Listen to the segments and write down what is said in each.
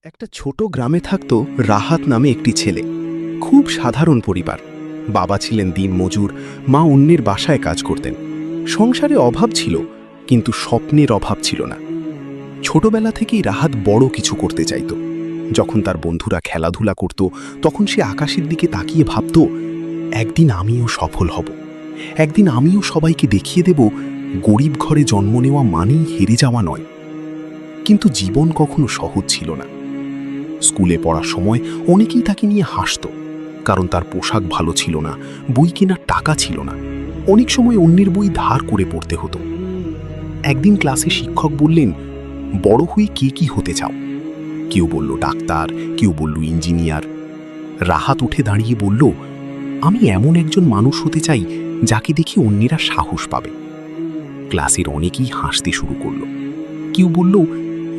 একটা ছোট গ্রামে থাকত রাহাত নামে একটি ছেলে। খুব সাধারণ পরিবার। বাবা ছিলেন দিনমজুর, মা অন্যের বাসায় কাজ করতেন। সংসারে অভাব ছিল, কিন্তু স্বপ্নের অভাব ছিল না। ছোটবেলা থেকেই রাহাত বড় কিছু করতে চাইত। যখন তার বন্ধুরা খেলাধুলা করত, তখন সে আকাশের দিকে তাকিয়ে ভাবত, একদিন আমিও সফল হব, একদিন আমিও সবাইকে দেখিয়ে দেব গরিব ঘরে জন্ম নেওয়া মানেই হেরে যাওয়া নয়। কিন্তু জীবন কখনো সহজ ছিল না। স্কুলে পড়ার সময় অনেকেই তাকে নিয়ে হাসত, কারণ তার পোশাক ভালো ছিল না, বই কেনার টাকা ছিল না। অনেক সময় অন্যের বই ধার করে পড়তে হতো। একদিন ক্লাসে শিক্ষক বললেন, বড় হয়ে কে কি হতে চাও? কেউ বলল ডাক্তার, কেউ বলল ইঞ্জিনিয়ার। রাহাত উঠে দাঁড়িয়ে বলল, আমি এমন একজন মানুষ হতে চাই যাকে দেখে অন্যেরা সাহস পাবে। ক্লাসের অনেকেই হাসতে শুরু করল। কেউ বলল,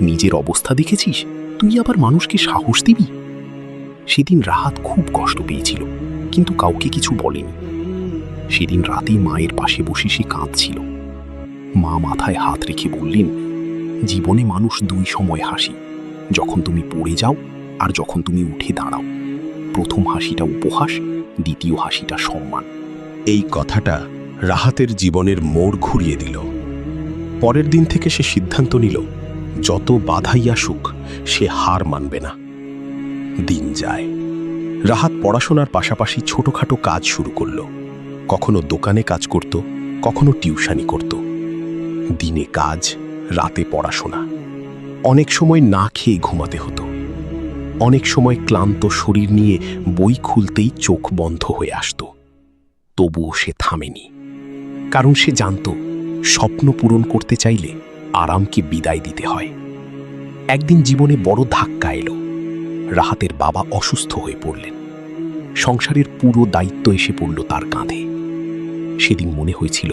নিজের অবস্থা দেখেছিস, তুই আবার মানুষকে সাহস দিবি? সেদিন রাহাত খুব কষ্ট পেয়েছিল, কিন্তু কাউকে কিছু বলেনি। সেদিন রাতে মায়ের পাশে বসে সে কাঁদছিল। মা মাথায় হাত রেখে বললেন, জীবনে মানুষ দুই সময় হাসি, যখন তুমি পড়ে যাও আর যখন তুমি উঠে দাঁড়াও। প্রথম হাসিটা উপহাস, দ্বিতীয় হাসিটা সম্মান। এই কথাটা রাহাতের জীবনের মোড় ঘুরিয়ে দিল। পরের দিন থেকে সে সিদ্ধান্ত নিল, যত বাধাই আসুক সে হার মানবে না। দিন যায়, রাহাত পড়াশোনার পাশাপাশি ছোটখাটো কাজ শুরু করল। কখনো দোকানে কাজ করত, কখনো টিউশনি করত। দিনে কাজ, রাতে পড়াশোনা। অনেক সময় না খেয়ে ঘুমাতে হতো। অনেক সময় ক্লান্ত শরীর নিয়ে বই খুলতেই চোখ বন্ধ হয়ে আসত। তবুও সে থামেনি, কারণ সে জানত স্বপ্ন পূরণ করতে চাইলে আরামকে বিদায় দিতে হয়। একদিন জীবনে বড় ধাক্কা এলো। রাহাতের বাবা অসুস্থ হয়ে পড়লেন। সংসারের পুরো দায়িত্ব এসে পড়ল তার কাঁধে। সেদিন মনে হয়েছিল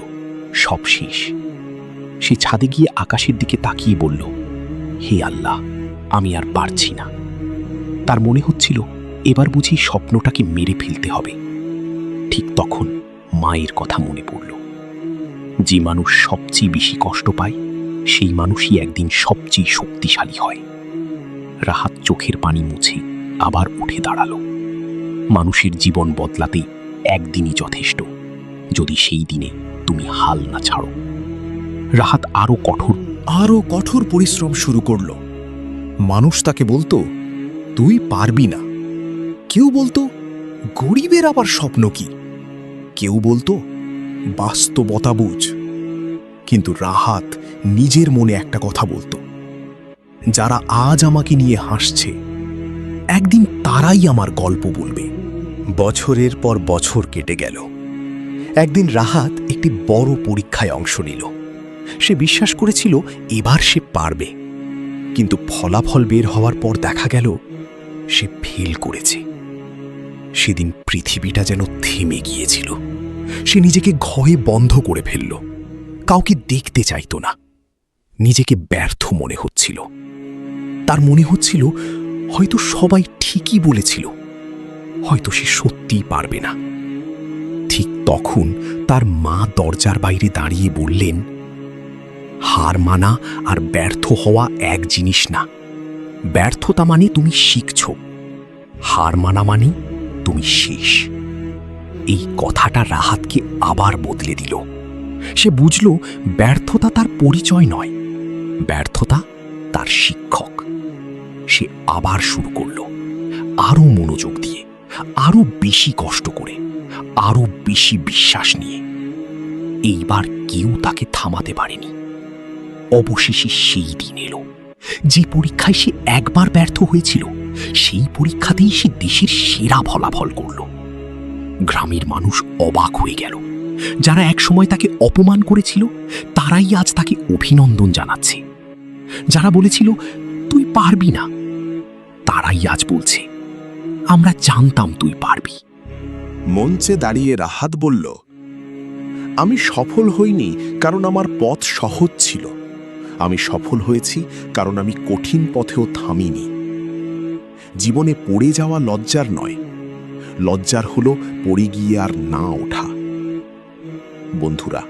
সব শেষ। সে ছাদে গিয়ে আকাশের দিকে তাকিয়ে বলল, হে আল্লাহ, আমি আর পারছি না। তার মনে হচ্ছিল এবার বুঝি স্বপ্নটাকে মেরে ফেলতে হবে। ঠিক তখন মায়ের কথা মনে পড়ল। যে মানুষ সবচেয়ে বেশি কষ্ট পায়, সেই মানুষই একদিন সবচেয়ে শক্তিশালী হয়। রাহাত চোখের পানি মুছে আবার উঠে দাঁড়ালো। মানুষের জীবন বদলাতে একদিনই যথেষ্ট, যদি সেই দিনে তুমি হাল না ছাড়ো। রাহাত আরো কঠোর পরিশ্রম শুরু করল। মানুষ তাকে বলতো, তুই পারবি না। কেউ বলতো, গরিবের আবার স্বপ্ন কি? কেউ বলতো, বাস্তবতা বুঝ। কিন্তু রাহাত নিজের মনে একটা কথা বলতো, যারা আজ আমাকে নিয়ে হাসছে, একদিন তারাই আমার গল্প বলবে। বছরের পর বছর কেটে গেল। একদিন রাহাত একটি বড় পরীক্ষায় অংশ নিল। সে বিশ্বাস করেছিল এবার সে পারবে, কিন্তু ফলাফল বের হওয়ার পর দেখা গেল সে ফেল করেছে। সেদিন পৃথিবীটা যেন থেমে গিয়েছিল। সে নিজেকে ঘরে বন্ধ করে ফেলল। কাউকে দেখতে চাইত না। নিজেকে ব্যর্থ মনে হচ্ছিল। তার মনে হচ্ছিল হয়তো সবাই ঠিকই বলেছিল, হয়তো সে সত্যিই পারবে না। ঠিক তখন তার মা দরজার বাইরে দাঁড়িয়ে বললেন, হার মানা আর ব্যর্থ হওয়া এক জিনিস না। ব্যর্থতা মানে তুমি শিখছ, হার মানা মানে তুমি শেষ। এই কথাটা রাহাতকে আবার বদলে দিল। সে বুঝল ব্যর্থতা তার পরিচয় নয়, ব্যর্থতা তার শিক্ষক। সে আবার শুরু করল, আরো মনোযোগ দিয়ে, আরো বেশি কষ্ট করে, আরো বেশি বিশ্বাস নিয়ে। এইবার কেউ তাকে থামাতে পারেনি। অবশেষে সেই দিন এলো, যে পরীক্ষায় সে একবার ব্যর্থ হয়েছিল, সেই পরীক্ষাতেই সে দেশের সেরা ফলাফল করল। গ্রামের মানুষ অবাক হয়ে গেল। যারা একসময় তাকে অপমান করেছিল, তারাই আজ তাকে অভিনন্দন জানাচ্ছে। যারা বলেছিল তুই পারবি না, তারাই আজ বলছে, আমরা জানতাম তুই পারবি। মঞ্চে দাঁড়িয়ে রাহাত বলল, আমি সফল হইনি কারণ আমার পথ সহজ ছিল। আমি সফল হয়েছি কারণ আমি কঠিন পথেও থামিনি। জীবনে পড়ে যাওয়া লজ্জার নয়, লজ্জার হলো পড়ে গিয়ে আর না ওঠা। বন্ধুরা,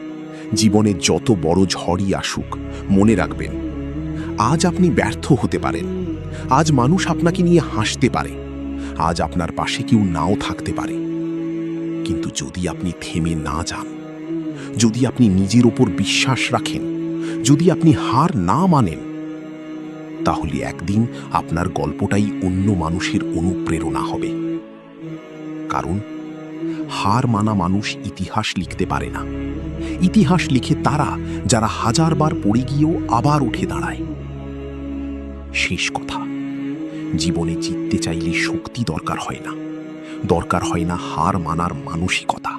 জীবনে যত বড় ঝড়ই আসুক, মনে রাখবেন, আজ আপনি ব্যর্থ হতে পারেন, আজ মানুষ আপনাকে নিয়ে হাসতে পারে, আজ আপনার পাশে কেউ নাও থাকতে পারে, কিন্তু যদি আপনি থেমে না যান, যদি আপনি নিজের ওপর বিশ্বাস রাখেন, যদি আপনি হার না মানেন, তাহলে একদিন আপনার গল্পটাই অন্য মানুষের অনুপ্রেরণা হবে। কারণ হার মানা মানুষ ইতিহাস লিখতে পারে না। ইতিহাস লিখে তারা যারা হাজারবার পড়ে গিয়েও আবার উঠে দাঁড়ায়। শেষ কথা, জীবনে জিততে চাইলে শক্তি দরকার হয় না, দরকার হয় না হার মানার মানসিকতা।